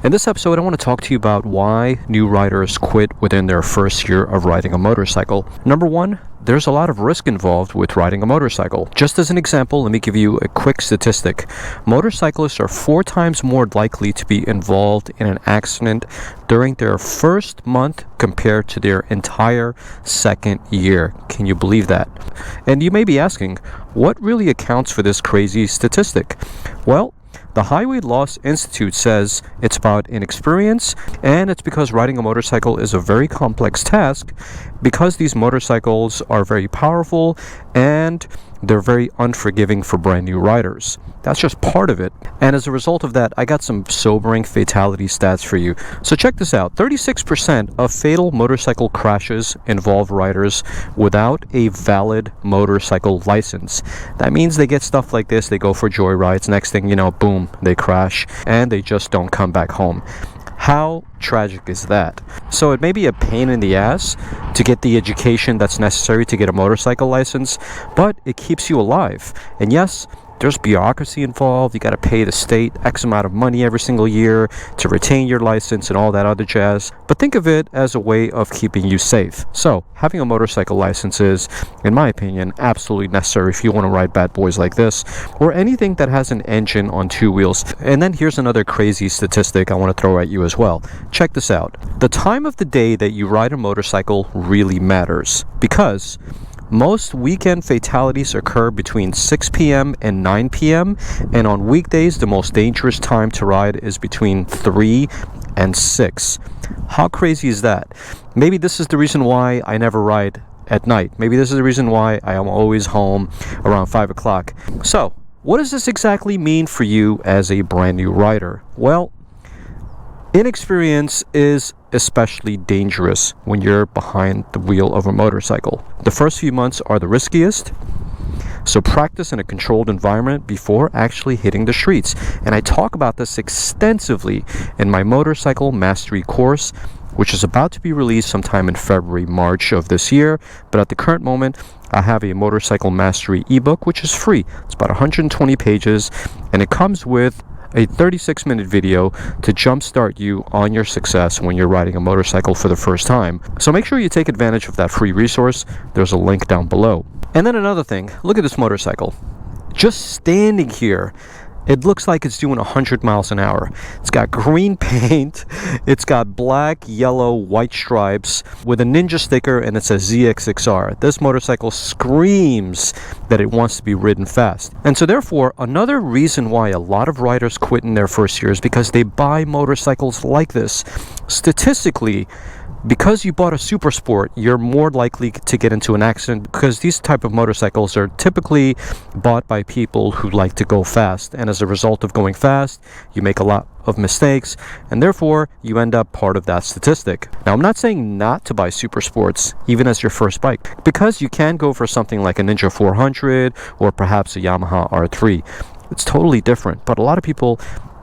In this episode, I want to talk to you about why new riders quit within their first year of riding a motorcycle. Number one, there's a lot of risk involved with riding a motorcycle. Just as an example, let me give you a quick statistic. Motorcyclists are 4 times more likely to be involved in an accident during their first month compared to their entire second year. Can you believe that? And you may be asking, what really accounts for this crazy statistic? Well, the Highway Loss Institute says it's about inexperience, and it's because riding a motorcycle is a very complex task because these motorcycles are very powerful and they're very unforgiving for brand new riders. That's just part of it. And as a result of that, I got some sobering fatality stats for you. So check this out. 36% of fatal motorcycle crashes involve riders without a valid motorcycle license. That means they get stuff like this. They go for joyrides. Next thing you know, boom, they crash and they just don't come back home. How tragic is that? So it may be a pain in the ass to get the education that's necessary to get a motorcycle license, but it keeps you alive. And yes, there's bureaucracy involved. You got to pay the state X amount of money every single year to retain your license and all that other jazz. But think of it as a way of keeping you safe. So having a motorcycle license is, in my opinion, absolutely necessary if you want to ride bad boys like this or anything that has an engine on 2 wheels. And then here's another crazy statistic I want to throw at you as well. Check this out. The time of the day that you ride a motorcycle really matters because most weekend fatalities occur between 6 p.m. and 9 p.m. and on weekdays, the most dangerous time to ride is between 3 and 6. How crazy is that? Maybe this is the reason why I never ride at night. Maybe this is the reason why I am always home around 5 o'clock. So, what does this exactly mean for you as a brand new rider? Well, inexperience is especially dangerous when you're behind the wheel of a motorcycle. The first few months are the riskiest, so practice in a controlled environment before actually hitting the streets. And I talk about this extensively in my motorcycle mastery course, which is about to be released sometime in February, March of this year. But at the current moment, I have a motorcycle mastery ebook, which is free. It's about 120 pages, and it comes with a 36-minute video to jumpstart you on your success when you're riding a motorcycle for the first time. So make sure you take advantage of that free resource. There's a link down below. And then another thing, look at this motorcycle. Just standing here, it looks like it's doing 100 miles an hour. It's got green paint, it's got black, yellow, white stripes with a ninja sticker, and it says ZX6R. This motorcycle screams that it wants to be ridden fast. And so therefore, another reason why a lot of riders quit in their first year is because they buy motorcycles like this. Statistically, because you bought a super sport, you're more likely to get into an accident because these type of motorcycles are typically bought by people who like to go fast. And as a result of going fast, you make a lot of mistakes, and therefore you end up part of that statistic. Now, I'm not saying not to buy super sports even as your first bike, because you can go for something like a Ninja 400 or perhaps a Yamaha R3. It's totally different, but a lot of people,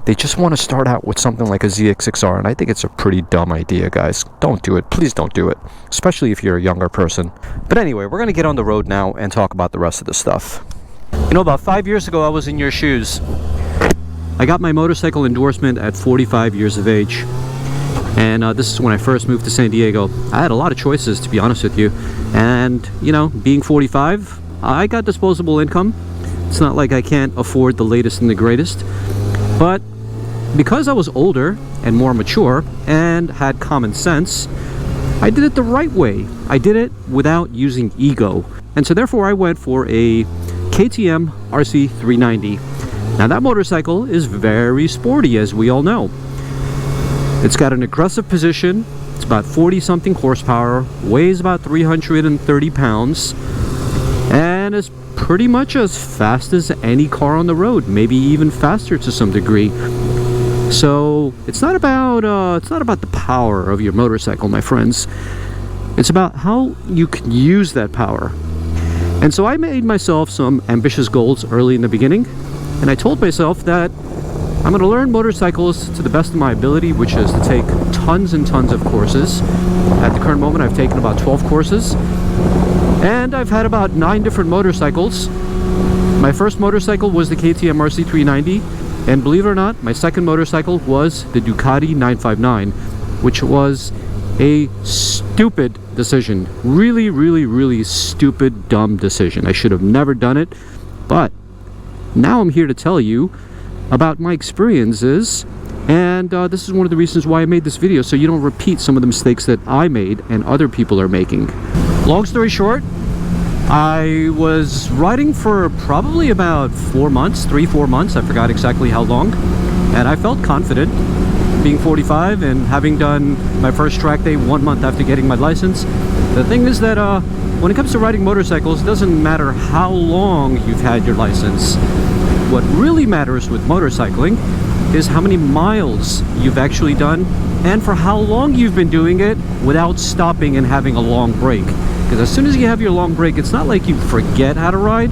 they just want to start out with something like a ZX6R, and I think it's a pretty dumb idea, guys. Don't do it. Please don't do it, especially if you're a younger person. But anyway, we're going to get on the road now and talk about the rest of the stuff. You know, about 5 years ago, I was in your shoes. I got my motorcycle endorsement at 45 years of age, and this is when I first moved to San Diego. I had a lot of choices, to be honest with you, and, you know, being 45, I got disposable income. It's not like I can't afford the latest and the greatest, but because I was older and more mature and had common sense, I did it the right way. I did it without using ego. And so therefore I went for a KTM RC 390. Now that motorcycle is very sporty, as we all know. It's got an aggressive position. It's about 40-something horsepower, weighs about 330 pounds, and is pretty much as fast as any car on the road, maybe even faster to some degree. So it's not about the power of your motorcycle, my friends. It's about how you can use that power. And so I made myself some ambitious goals early in the beginning, and I told myself that I'm going to learn motorcycles to the best of my ability, which is to take tons and tons of courses. At the current moment, I've taken about 12 courses, and I've had about 9 different motorcycles. My first motorcycle was the KTM RC 390. And believe it or not, my second motorcycle was the Ducati 959, which was a stupid decision. Really, really, really stupid, dumb decision. I should have never done it. But now I'm here to tell you about my experiences, and this is one of the reasons why I made this video, so you don't repeat some of the mistakes that I made and other people are making. Long story short, I was riding for probably about 4 months, 3-4 months, I forgot exactly how long, and I felt confident being 45 and having done my first track day 1 month after getting my license. The thing is that when it comes to riding motorcycles, it doesn't matter how long you've had your license. What really matters with motorcycling is how many miles you've actually done and for how long you've been doing it without stopping and having a long break. Because as soon as you have your long break, it's not like you forget how to ride,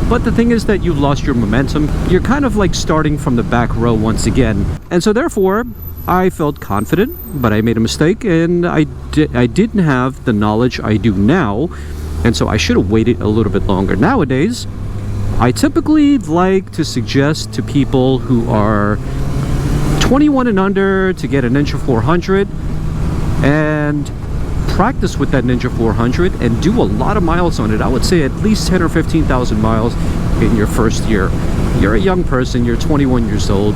but the thing is that you've lost your momentum. You're kind of like starting from the back row once again. And so therefore, I felt confident, but I made a mistake, and I didn't have the knowledge I do now, and so I should have waited a little bit longer. Nowadays, I typically like to suggest to people who are 21 and under to get a Ninja 400 and practice with that Ninja 400 and do a lot of miles on it. I would say at least 10 or 15,000 miles in your first year. You're a young person, you're 21 years old.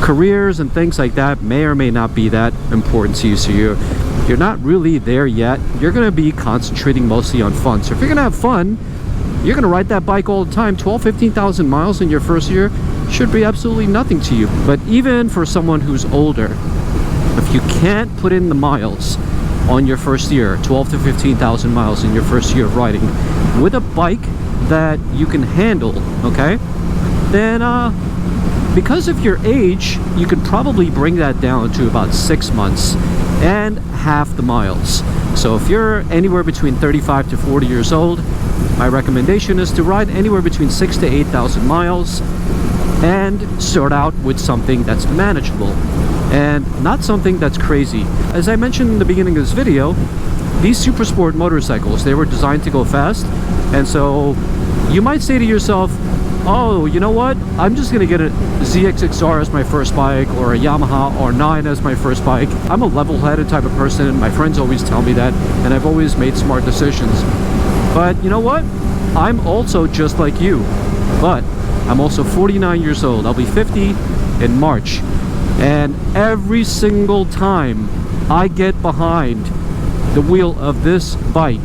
Careers and things like that may or may not be that important to you, so you're not really there yet. You're going to be concentrating mostly on fun. So if you're going to have fun, you're going to ride that bike all the time. 15,000 miles in your first year should be absolutely nothing to you. But even for someone who's older, if you can't put in the miles on your first year, 12 to 15,000 miles in your first year of riding with a bike that you can handle, okay, then because of your age, you could probably bring that down to about 6 months and half the miles. So if you're anywhere between 35 to 40 years old, my recommendation is to ride anywhere between 6,000 to 8,000 miles and start out with something that's manageable and not something that's crazy. As I mentioned in the beginning of this video, these super sport motorcycles, they were designed to go fast, and so you might say to yourself, oh, you know what, I'm just gonna get a ZX6R as my first bike, or a Yamaha R9 as my first bike. I'm a level-headed type of person, and my friends always tell me that, and I've always made smart decisions. But you know what, I'm also just like you, but I'm also 49 years old. I'll be 50 in March. And every single time I get behind the wheel of this bike,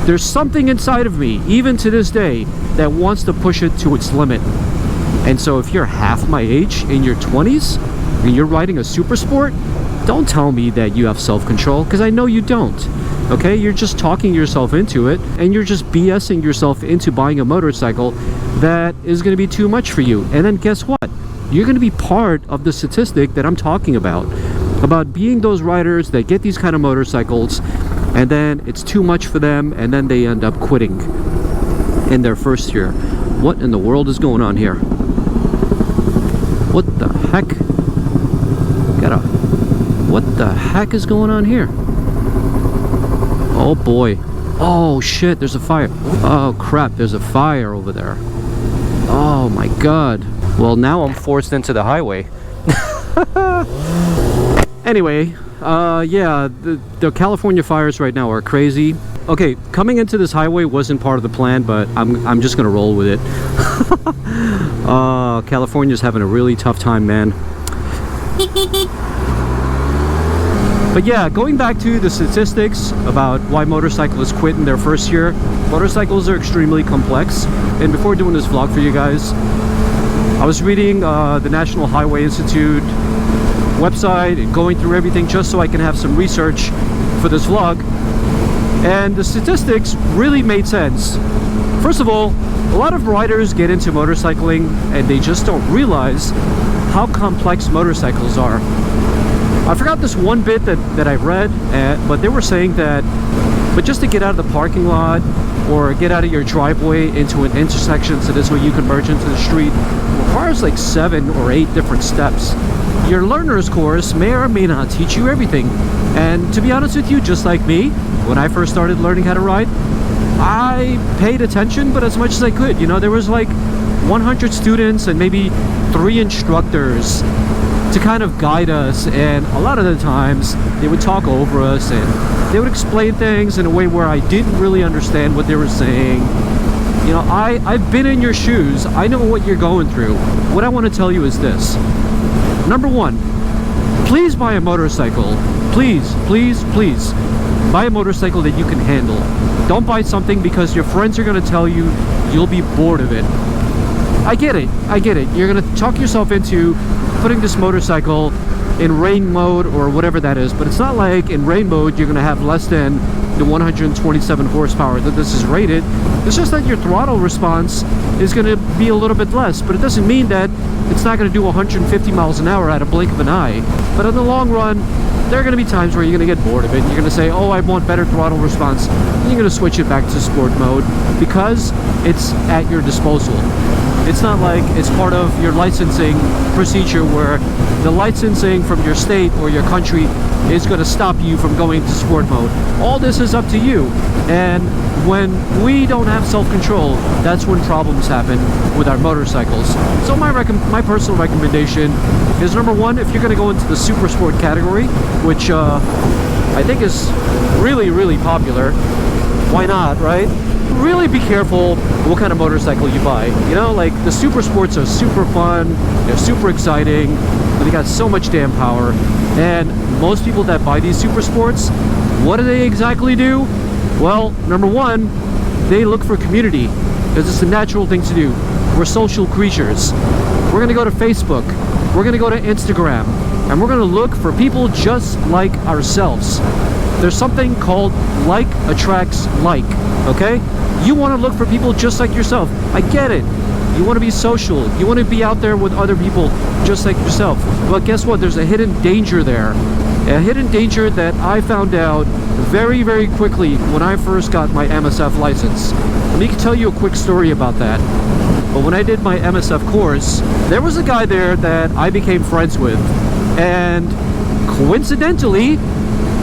there's something inside of me, even to this day, that wants to push it to its limit. And so if you're half my age, in your 20s, and you're riding a super sport, don't tell me that you have self-control, because I know you don't. Okay, you're just talking yourself into it, and you're just BSing yourself into buying a motorcycle that is going to be too much for you. And then guess what? You're going to be part of the statistic that I'm talking about being those riders that get these kind of motorcycles, and then it's too much for them, and then they end up quitting in their first year. What in the world is going on here? What the heck? What the heck is going on here? Oh boy. Oh shit, there's a fire. Oh crap, there's a fire over there. Oh my god. Well, now I'm forced into the highway. Anyway, yeah, the California fires right now are crazy. Okay, coming into this highway wasn't part of the plan, but I'm just gonna roll with it. California's having a really tough time, man. But yeah, going back to the statistics about why motorcyclists quit in their first year, motorcycles are extremely complex. And before doing this vlog for you guys, I was reading the National Highway Institute website and going through everything just so I can have some research for this vlog. And the statistics really made sense. First of all, a lot of riders get into motorcycling and they just don't realize how complex motorcycles are. I forgot this one bit that I read, but they were saying that, but just to get out of the parking lot or get out of your driveway into an intersection so this way you can merge into the street requires like 7 or 8 different steps. Your learner's course may or may not teach you everything. And to be honest with you, just like me, when I first started learning how to ride, I paid attention, but as much as I could. You know, there was like 100 students and maybe 3 instructors to kind of guide us, and a lot of the times they would talk over us and they would explain things in a way where I didn't really understand what they were saying. You know, I've been in your shoes. I know what you're going through. What I want to tell you is this. Number one, please buy a motorcycle. Please, please, please buy a motorcycle that you can handle. Don't buy something because your friends are going to tell you you'll be bored of it. I get it. You're going to talk yourself into putting this motorcycle in rain mode or whatever that is, but it's not like in rain mode you're going to have less than the 127 horsepower that this is rated. It's just that your throttle response is going to be a little bit less, but it doesn't mean that it's not going to do 150 miles an hour at a blink of an eye. But in the long run, there are going to be times where you're going to get bored of it. You're going to say, oh, I want better throttle response, and you're going to switch it back to sport mode because it's at your disposal. It's not like it's part of your licensing procedure where the licensing from your state or your country is going to stop you from going to sport mode. All this is up to you. And when we don't have self-control, that's when problems happen with our motorcycles. So my personal recommendation is, number one, if you're going to go into the super sport category, which I think is really, really popular, why not, right? Really be careful what kind of motorcycle you buy. You know, like the super sports are super fun, they're super exciting, but they got so much damn power. And most people that buy these super sports, what do they exactly do? Well, number one, they look for community because it's a natural thing to do. We're social creatures. We're gonna go to Facebook, we're gonna go to Instagram, and we're gonna look for people just like ourselves. There's something called like attracts like, okay? You want to look for people just like yourself. I get it. You want to be social. You want to be out there with other people just like yourself. But guess what? There's a hidden danger there. A hidden danger that I found out very, very quickly when I first got my MSF license. Let me tell you a quick story about that. But when I did my MSF course, there was a guy there that I became friends with. And coincidentally,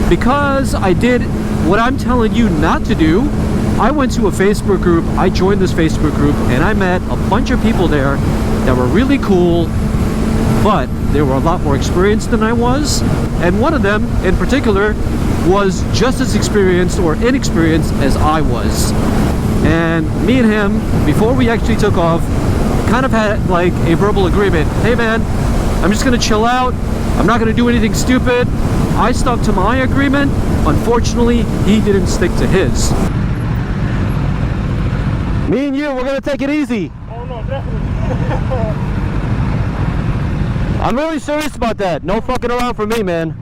because I did what I'm telling you not to do, I went to a Facebook group, I joined this Facebook group, and I met a bunch of people there that were really cool, but they were a lot more experienced than I was. And one of them, in particular, was just as experienced or inexperienced as I was. And me and him, before we actually took off, kind of had like a verbal agreement. Hey man, I'm just gonna chill out. I'm not gonna do anything stupid. I stuck to my agreement. Unfortunately, he didn't stick to his. Me and you, we're gonna take it easy. Oh no, definitely. I'm really serious about that. No fucking around for me, man.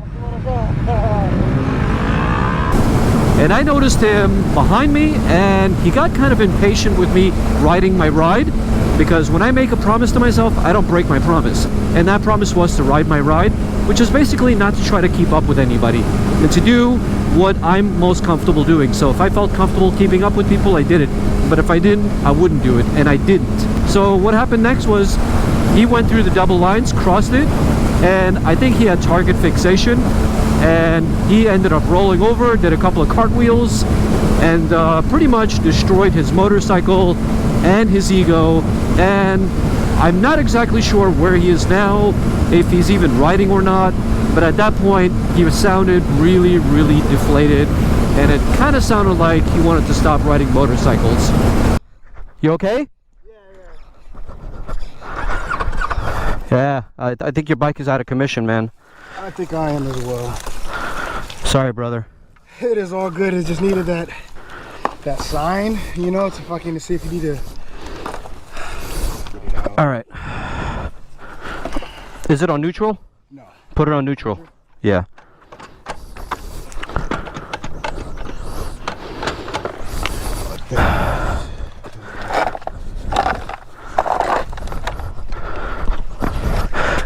And I noticed him behind me, and he got kind of impatient with me riding my ride, because when I make a promise to myself, I don't break my promise. And that promise was to ride my ride, which is basically not to try to keep up with anybody, and to do what I'm most comfortable doing. So if I felt comfortable keeping up with people, I did it. But if I didn't, I wouldn't do it, and I didn't. So what happened next was he went through the double lines, crossed it, and I think he had target fixation, and he ended up rolling over, did a couple of cartwheels, and pretty much destroyed his motorcycle and his ego. And I'm not exactly sure where he is now, if he's even riding or not, but at that point he sounded really, really deflated, and it kind of sounded like he wanted to stop riding motorcycles. You okay? Yeah, I think your bike is out of commission, man. I think I am as well. Sorry, brother. It is all good. It just needed that sign, you know, to fucking see if you need to. All right. Is it on neutral? No. Put it on neutral. Yeah.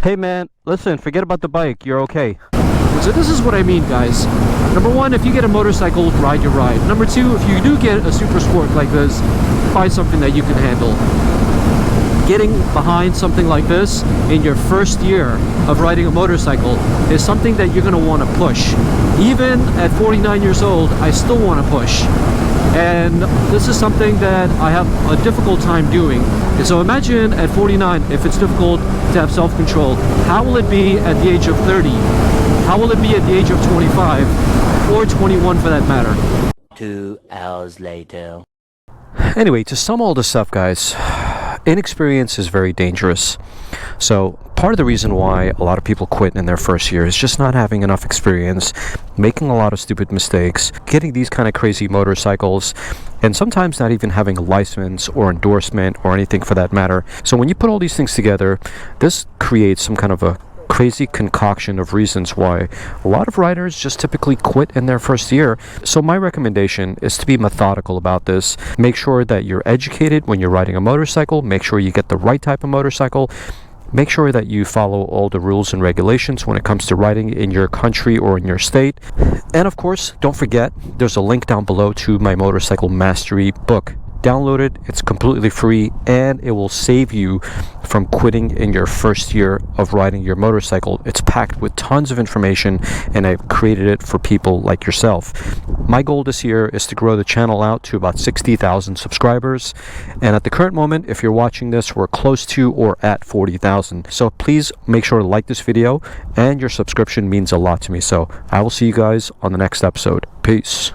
Hey man, listen, forget about the bike, you're okay. So this is what I mean, guys. Number one, if you get a motorcycle, ride your ride. Number two, if you do get a super sport like this, buy something that you can handle. Getting behind something like this in your first year of riding a motorcycle is something that you're going to want to push. Even at 49 years old, I still want to push. And this is something that I have a difficult time doing. And so imagine at 49, if it's difficult to have self-control, how will it be at the age of 30? How will it be at the age of 25 or 21 for that matter? 2 hours later. Anyway, to sum all this up, guys, inexperience is very dangerous. So part of the reason why a lot of people quit in their first year is just not having enough experience, making a lot of stupid mistakes, getting these kind of crazy motorcycles, and sometimes not even having a license or endorsement or anything for that matter. So when you put all these things together, this creates some kind of a crazy concoction of reasons why a lot of riders just typically quit in their first year. So my recommendation is to be methodical about this. Make sure that you're educated when you're riding a motorcycle. Make sure you get the right type of motorcycle. Make sure that you follow all the rules and regulations when it comes to riding in your country or in your state. And of course, don't forget, there's a link down below to my Motorcycle Mastery book. Download it, it's completely free, and it will save you from quitting in your first year of riding your motorcycle. It's packed with tons of information, and I've created it for people like yourself. My goal this year is to grow the channel out to about 60,000 subscribers, and at the current moment, if you're watching this, we're close to or at 40,000. So please make sure to like this video, and your subscription means a lot to me. So I will see you guys on the next episode. Peace.